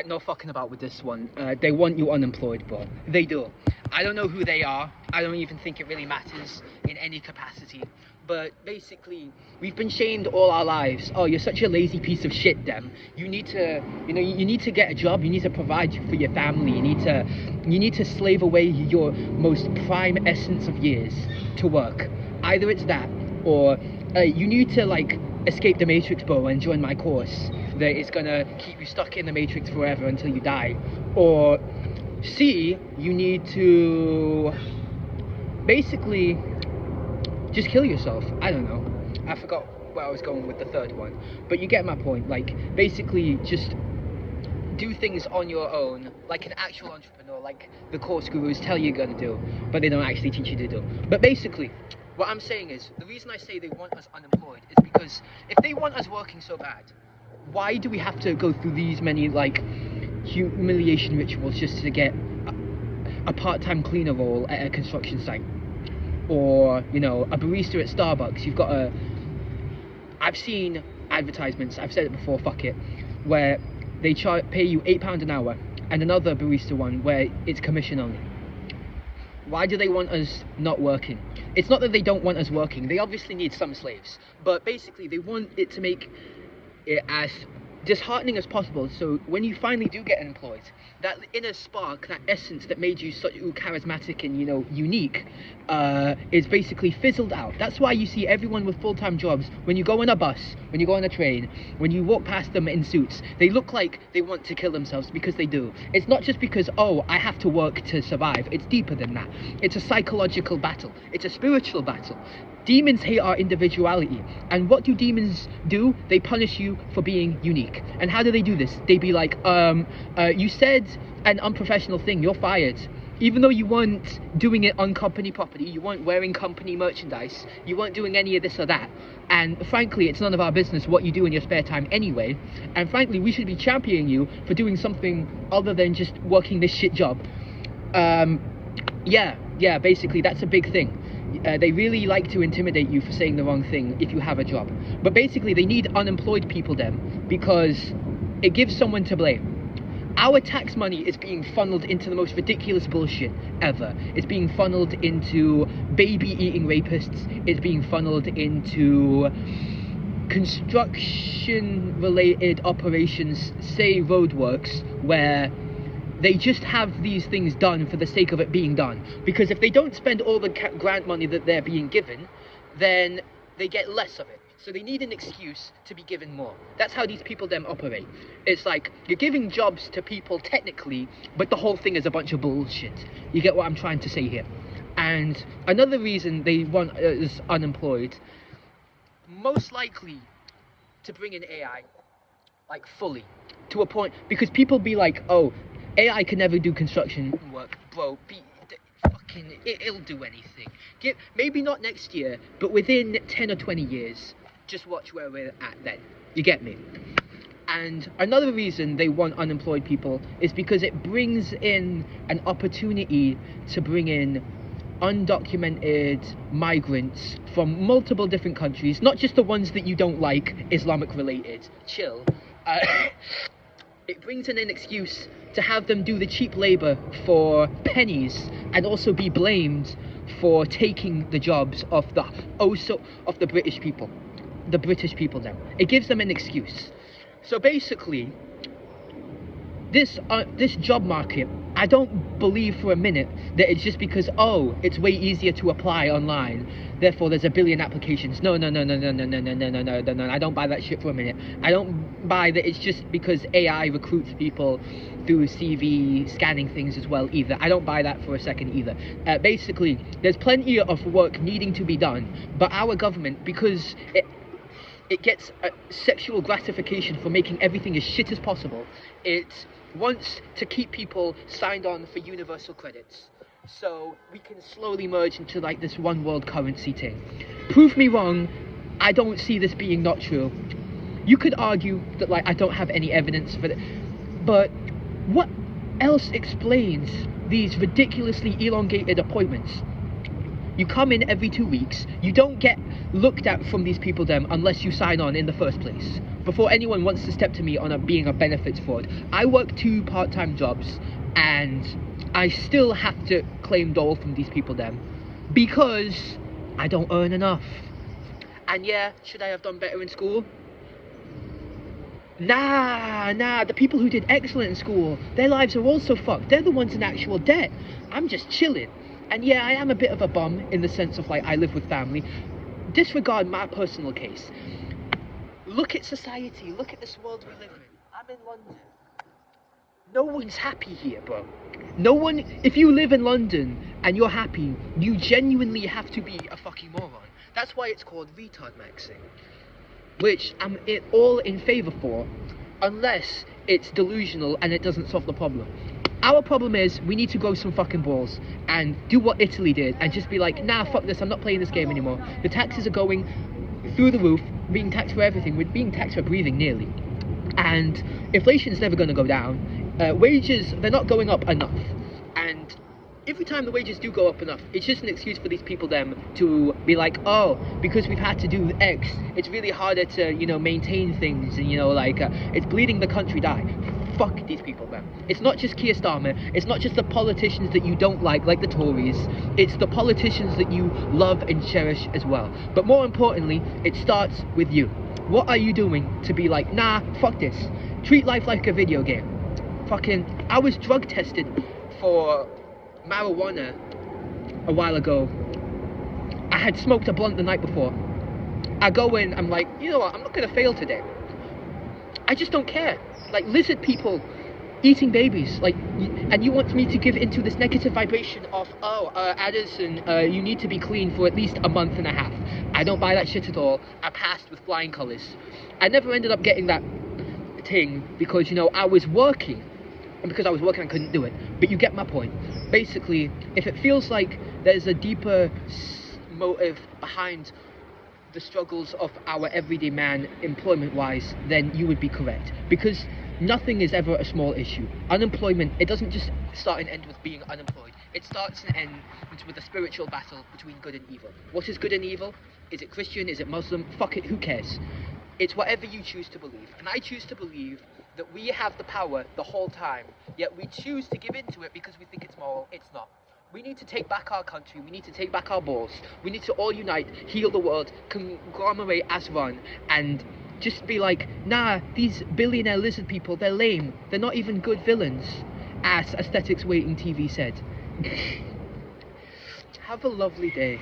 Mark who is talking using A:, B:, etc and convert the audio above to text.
A: No fucking about with this one. They want you unemployed, bro. They do. I don't know who they are. I don't even think it really matters in any capacity. But basically, we've been shamed all our lives. Oh, you're such a lazy piece of shit, Dem. You need to, you need to get a job. You need to provide for your family. You need to slave away your most prime essence of years to work. Either it's that, or you need to like escape the Matrix, bro, and join my course that is gonna keep you stuck in the Matrix forever until you die. Or C, you need to basically just kill yourself. I don't know. I forgot where I was going with the third one. But you get my point. Like, basically just do things on your own, like an actual entrepreneur, like the course gurus tell you you're gonna do, but they don't actually teach you to do. But basically, what I'm saying is, the reason I say they want us unemployed is because if they want us working so bad, why do we have to go through these many, like, humiliation rituals just to get a part-time cleaner role at a construction site? Or, a barista at Starbucks. You've got I've seen advertisements, I've said it before, fuck it, where they pay you £8 an hour, and another barista one where it's commission only. Why do they want us not working? It's not that they don't want us working. They obviously need some slaves. But basically, they want it to make it as disheartening as possible. So when you finally do get employed, that inner spark, that essence that made you so charismatic and, unique, is basically fizzled out. That's why you see everyone with full-time jobs, when you go on a bus, when you go on a train, when you walk past them in suits, they look like they want to kill themselves, because they do. It's not just because, oh, I have to work to survive. It's deeper than that. It's a psychological battle. It's a spiritual battle. Demons hate our individuality. And what do demons do? They punish you for being unique. And how do they do this? They be like, you said an unprofessional thing, you're fired. Even though you weren't doing it on company property, you weren't wearing company merchandise, you weren't doing any of this or that. And frankly, it's none of our business what you do in your spare time anyway. And frankly, we should be championing you for doing something other than just working this shit job. Yeah, basically, that's a big thing. They really like to intimidate you for saying the wrong thing if you have a job. But basically, they need unemployed people then, because it gives someone to blame. Our tax money is being funneled into the most ridiculous bullshit ever. It's being funneled into baby-eating rapists. It's being funneled into construction-related operations, say roadworks, where they just have these things done for the sake of it being done. Because if they don't spend all the grant money that they're being given, then they get less of it. So they need an excuse to be given more. That's how these people then operate. It's like, you're giving jobs to people technically, but the whole thing is a bunch of bullshit. You get what I'm trying to say here? And another reason they want us unemployed, most likely to bring in AI, like fully, to a point, because people be like, oh, AI can never do construction work. Bro, it'll do anything. Maybe not next year, but within 10 or 20 years, just watch where we're at then. You get me? And another reason they want unemployed people is because it brings in an opportunity to bring in undocumented migrants from multiple different countries, not just the ones that you don't like, Islamic related. Chill. It brings in an excuse to have them do the cheap labor for pennies and also be blamed for taking the jobs of the British people. The British people now. It gives them an excuse. So basically, this job market, I don't believe for a minute that it's just because, oh, it's way easier to apply online, therefore there's a billion applications. No, I don't buy that shit for a minute. I don't buy that it's just because AI recruits people through CV scanning things as well either. I don't buy that for a second either. Basically, there's plenty of work needing to be done, but our government, because it gets sexual gratification for making everything as shit as possible, it wants to keep people signed on for universal credits, so we can slowly merge into like this one world currency thing. Prove me wrong, I don't see this being not true. You could argue that like I don't have any evidence for it, but what else explains these ridiculously elongated appointments? You come in every 2 weeks. You don't get looked at from these people them unless you sign on in the first place. Before anyone wants to step to me on being a benefits fraud. I work 2 part-time jobs and I still have to claim dole from these people them because I don't earn enough. And yeah, should I have done better in school? Nah, the people who did excellent in school, their lives are also fucked. They're the ones in actual debt. I'm just chilling. And yeah, I am a bit of a bum in the sense of like I live with family. Disregard my personal case. Look at society, look at this world we live in. I'm in London. No one's happy here, bro. No one, if you live in London and you're happy, you genuinely have to be a fucking moron. That's why it's called retard maxing. Which I'm all in favour for, unless it's delusional and it doesn't solve the problem. Our problem is, we need to grow some fucking balls and do what Italy did and just be like, nah, fuck this, I'm not playing this game anymore. The taxes are going through the roof, being taxed for everything, we're being taxed for breathing nearly. And inflation's never going to go down. Wages, they're not going up enough. And every time the wages do go up enough, it's just an excuse for these people them to be like, oh, because we've had to do X, it's really harder to, you know, maintain things, and, you know, like, it's bleeding the country dry. Fuck these people, man. It's not just Keir Starmer, it's not just the politicians that you don't like the Tories, it's the politicians that you love and cherish as well. But more importantly, it starts with you. What are you doing to be like, nah, fuck this. Treat life like a video game. Fucking, I was drug tested for marijuana a while ago. I had smoked a blunt the night before. I go in, I'm like, you know what, I'm not gonna fail today. I just don't care. Like lizard people eating babies, like, and you want me to give into this negative vibration of, oh, Addison, you need to be clean for at least a month and a half. I don't buy that shit at all. I passed with flying colours. I never ended up getting that thing because, you know, I was working. And because I was working, I couldn't do it. But you get my point. Basically, if it feels like there's a deeper motive behind the struggles of our everyday man, employment-wise, then you would be correct. Because nothing is ever a small issue. Unemployment, it doesn't just start and end with being unemployed. It starts and ends with a spiritual battle between good and evil. What is good and evil? Is it Christian? Is it Muslim? Fuck it, who cares? It's whatever you choose to believe. And I choose to believe that we have the power the whole time, yet we choose to give into it because we think it's moral. It's not. We need to take back our country, we need to take back our balls, we need to all unite, heal the world, conglomerate as one, and just be like, nah, these billionaire lizard people, they're lame, they're not even good villains, as Aesthetics Waiting TV said. Have a lovely day.